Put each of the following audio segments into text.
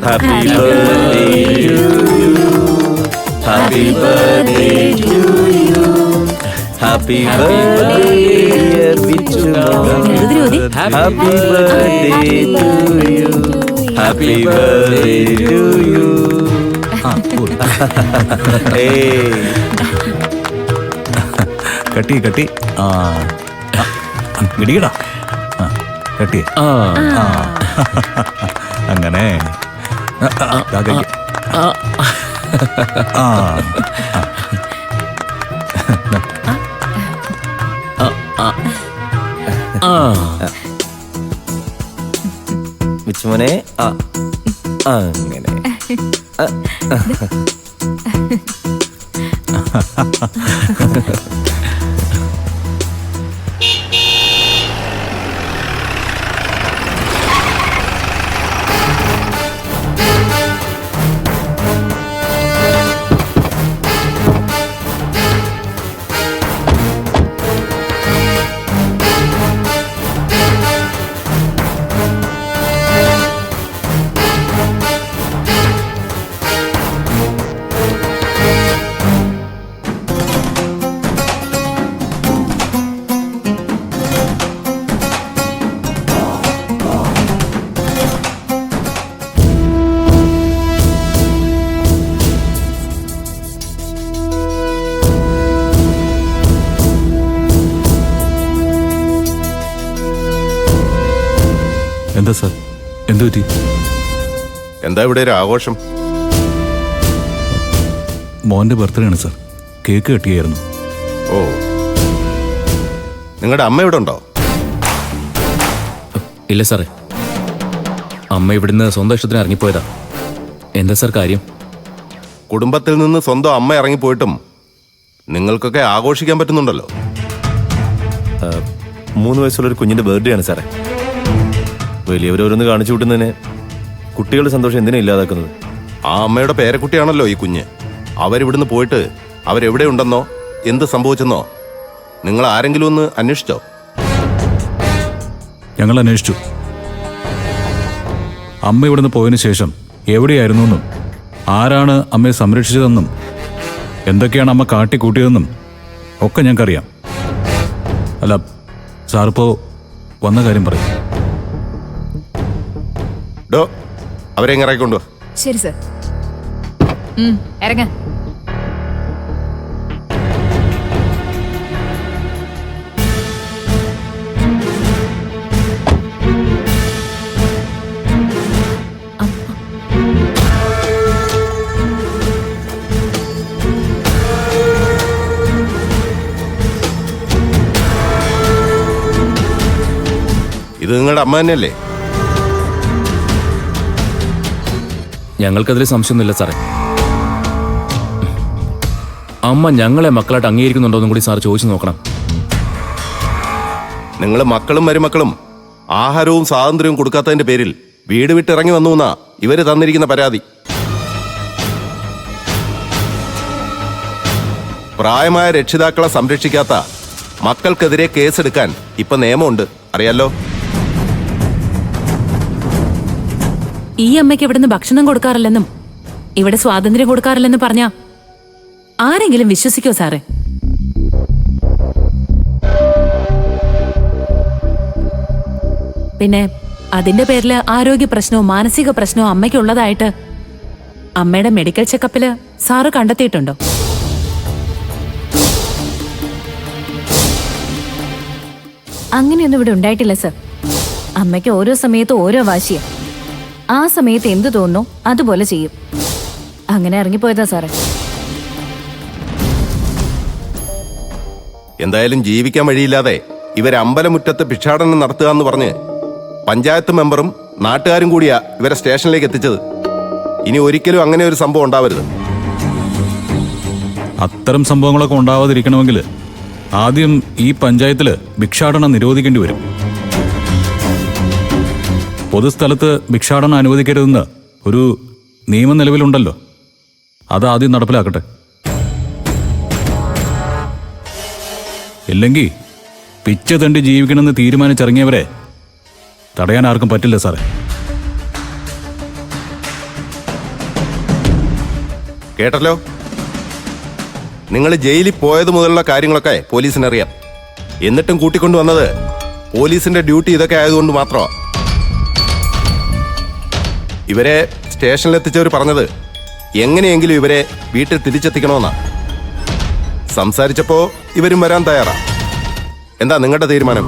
Happy birthday to you. Happy birthday to you. Happy birthday dear Bichu. Happy birthday to you. Happy birthday to you. Hey. കട്ടി കട്ടി ഇടിയടാ കട്ടി അങ്ങനെ വിച്ചുമോനെ അങ്ങനെ എന്താ sir എന്തു പറ്റി? എന്താ ഇവിടെ ഒരു ആഘോഷം? മോന്റെ ബർത്ത്ഡേ ആണ് സാർ. കേക്ക് കെട്ടിയായിരുന്നു. ഓ, നിങ്ങളുടെ അമ്മ ഇവിടെ ഉണ്ടോ? ഇല്ല സാറേ, അമ്മ ഇവിടുന്ന് സ്വന്തം ഇഷ്ടത്തിന് ഇറങ്ങിപ്പോയതാ. എന്താ സാർ കാര്യം? കുടുംബത്തിൽ നിന്ന് സ്വന്തം അമ്മ ഇറങ്ങിപ്പോയിട്ടും നിങ്ങൾക്കൊക്കെ ആഘോഷിക്കാൻ പറ്റുന്നുണ്ടല്ലോ. 3 വയസ്സുള്ള ഒരു കുഞ്ഞിന്റെ ബർത്ത്ഡേ ആണ് സാറേ. വലിയവരോരൊന്ന് കാണിച്ചു കൂട്ടുന്നതിന് കുട്ടികളുടെ സന്തോഷം എന്തിനാ ഇല്ലാതാക്കുന്നത്? ആ അമ്മയുടെ പേരക്കുട്ടിയാണല്ലോ ഈ കുഞ്ഞ്. അവരിവിടുന്ന് പോയിട്ട് അവരെവിടെ ഉണ്ടെന്നോ എന്ത് സംഭവിച്ചെന്നോ നിങ്ങൾ ആരെങ്കിലും ഒന്ന് അന്വേഷിച്ചോ? ഞങ്ങൾ അന്വേഷിച്ചു. അമ്മ ഇവിടുന്ന് പോയതിനു ശേഷം എവിടെയായിരുന്നു എന്നും ആരാണ് അമ്മയെ സംരക്ഷിച്ചതെന്നും എന്തൊക്കെയാണ് അമ്മ കാട്ടിക്കൂട്ടിയതെന്നും ഒക്കെ ഞങ്ങൾക്കറിയാം. അല്ല സാറിപ്പോ വന്ന കാര്യം പറയും. ഡോ, അവരെ ഇറങ്ങിക്കൊണ്ടു. ശരി സർ. ഇറങ്ങ. ഇത് നിങ്ങളുടെ അമ്മ തന്നെയല്ലേ? ഞങ്ങൾക്കതിൽ സംശയമൊന്നുമില്ല സാറേ. അമ്മ ഞങ്ങളെ മക്കളായിട്ട് അംഗീകരിക്കുന്നുണ്ടോന്നും കൂടി സാർ ചോദിച്ചു നോക്കണം. നിങ്ങൾ മക്കളും മരുമക്കളും ആഹാരവും സ്വാതന്ത്ര്യവും കൊടുക്കാത്തതിന്റെ പേരിൽ വീട് വിട്ടിറങ്ങി വന്നു എന്നാ ഇവര് തന്നിരിക്കുന്ന പരാതി. പ്രായമായ രക്ഷിതാക്കളെ സംരക്ഷിക്കാത്ത മക്കൾക്കെതിരെ കേസെടുക്കാൻ ഇപ്പൊ നിയമമുണ്ട്, അറിയാലോ. ഈ അമ്മയ്ക്ക് ഇവിടുന്ന് ഭക്ഷണം കൊടുക്കാറില്ലെന്നും ഇവിടെ സ്വാതന്ത്ര്യം കൊടുക്കാറില്ലെന്ന് പറഞ്ഞ ആരെങ്കിലും വിശ്വസിക്കോ സാറേ? പിന്നെ അതിന്റെ പേരില് ആരോഗ്യ പ്രശ്നവും മാനസിക പ്രശ്നവും അമ്മയ്ക്കുള്ളതായിട്ട് അമ്മയുടെ മെഡിക്കൽ ചെക്കപ്പില് സാറ് കണ്ടെത്തിയിട്ടുണ്ടോ? അങ്ങനെയൊന്നും ഇവിടെ ഉണ്ടായിട്ടില്ല സർ. അമ്മയ്ക്ക് ഓരോ സമയത്തും ഓരോ വാശിയാ. ആ സമയത്ത് എന്തു തോന്നുന്നു അതുപോലെ ചെയ്യും. അങ്ങനെ ഇറങ്ങിപ്പോയതാ സാറേ. എന്തായാലും ജീവിക്കാൻ വഴിയില്ലാതെ ഇവരെ അമ്പലമുറ്റത്ത് ഭിക്ഷാടനം നടത്തുക എന്ന് പറഞ്ഞ് പഞ്ചായത്ത് മെമ്പറും നാട്ടുകാരും കൂടിയാ ഇവരെ സ്റ്റേഷനിലേക്ക് എത്തിച്ചത്. ഇനി ഒരിക്കലും അങ്ങനെ ഒരു സംഭവം ഉണ്ടാവരുത്. അത്തരം സംഭവങ്ങളൊക്കെ ഉണ്ടാവാതിരിക്കണമെങ്കിൽ ആദ്യം ഈ പഞ്ചായത്തില് ഭിക്ഷാടനം നിരോധിക്കേണ്ടി വരും. പൊതുസ്ഥലത്ത് ഭിക്ഷാടനം അനുവദിക്കരുതെന്ന് ഒരു നിയമം നിലവിലുണ്ടല്ലോ, അത് ആദ്യം നടപ്പിലാക്കട്ടെ. ഇല്ലെങ്കിൽ പിച്ച തണ്ടി ജീവിക്കണമെന്ന് തീരുമാനിച്ചിറങ്ങിയവരെ തടയാൻ ആർക്കും പറ്റില്ല സാറേ. കേട്ടല്ലോ, നിങ്ങൾ ജയിലിൽ പോയത് മുതലുള്ള കാര്യങ്ങളൊക്കെ പോലീസിനറിയാം. എന്നിട്ടും കൂട്ടിക്കൊണ്ടുവന്നത് പോലീസിന്റെ ഡ്യൂട്ടി ഇതൊക്കെ ആയതുകൊണ്ട് മാത്രമാണ്. ഇവരെ സ്റ്റേഷനിലെത്തിച്ചവർ പറഞ്ഞത് എങ്ങനെയെങ്കിലും ഇവരെ വീട്ടിൽ തിരിച്ചെത്തിക്കണമെന്നാ. സംസാരിച്ചപ്പോ ഇവരും വരാൻ തയ്യാറാ. എന്താ നിങ്ങളുടെ തീരുമാനം?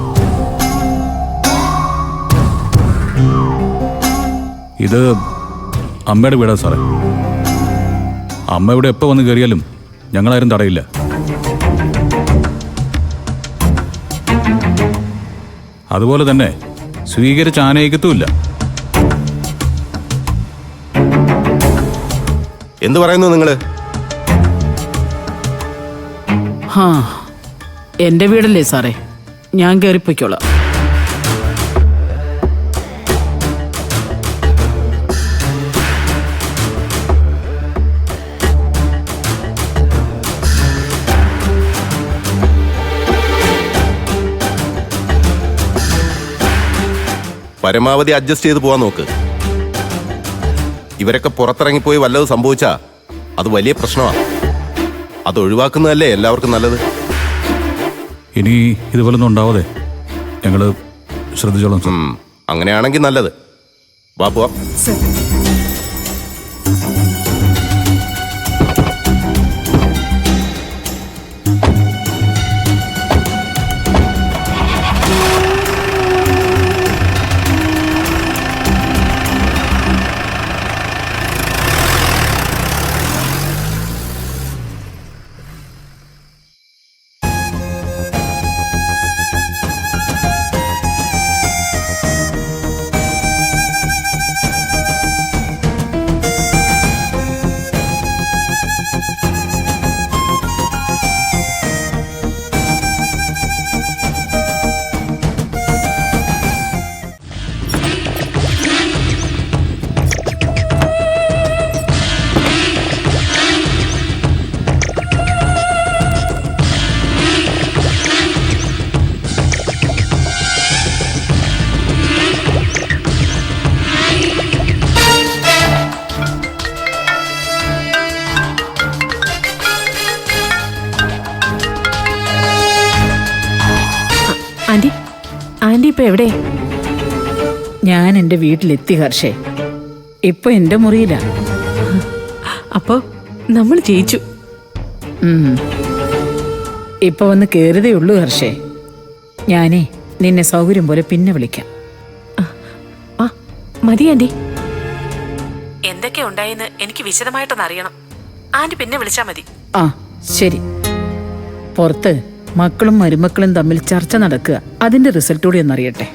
ഇത് അമ്മയുടെ വീടാ സാറേ. അമ്മ ഇവിടെ എപ്പോൾ വന്ന് കയറിയാലും ഞങ്ങളാരും തടയില്ല. അതുപോലെ തന്നെ സ്വീകരിച്ച് ആനയിക്കത്തുമില്ല. എന്തു പറയുന്നു നിങ്ങള്? ഹാ, എന്റെ വീടല്ലേ സാറേ, ഞാൻ കയറിപ്പോയിക്കോളാം. പരമാവധി അഡ്ജസ്റ്റ് ചെയ്ത് പോവാൻ നോക്ക്. ഇവരൊക്കെ പുറത്തിറങ്ങിപ്പോയി വല്ലതും സംഭവിച്ചാ അത് വലിയ പ്രശ്നമാണ്. അത് ഒഴിവാക്കുന്നതല്ലേ എല്ലാവർക്കും നല്ലത്. ഇനി ഇതുപോലൊന്നും ഉണ്ടാവാതെ ഞങ്ങൾ ശ്രദ്ധിച്ചോളാം സാർ. അങ്ങനെയാണെങ്കിൽ നല്ലത്. വാ പോവാം. ആന്റി ആന്റി ഇപ്പൊ എവിടെ? ഞാൻ എന്റെ വീട്ടിലെത്തി ഹർഷേ. ഇപ്പൊ എന്റെ മുറിയിലാ. അപ്പൊ നമ്മൾ ജയിച്ചു. ഇപ്പൊ വന്ന് കേറിയതേ ഉള്ളൂ ഹർഷേ. ഞാനേ നിന്നെ സൗകര്യം പോലെ പിന്നെ വിളിക്കാം. ആ മതി ആന്റി. എന്തൊക്കെ ഉണ്ടായെന്ന് എനിക്ക് വിശദമായിട്ടൊന്ന് അറിയണം. ആന്റി പിന്നെ വിളിച്ചാ മതി. ആ ശരി. പുറത്ത് മക്കളും മരുമക്കളും തമ്മിൽ ചർച്ച നടക്കുക. അതിന്റെ റിസൾട്ട് കൂടി ഒന്നറിയട്ടെ.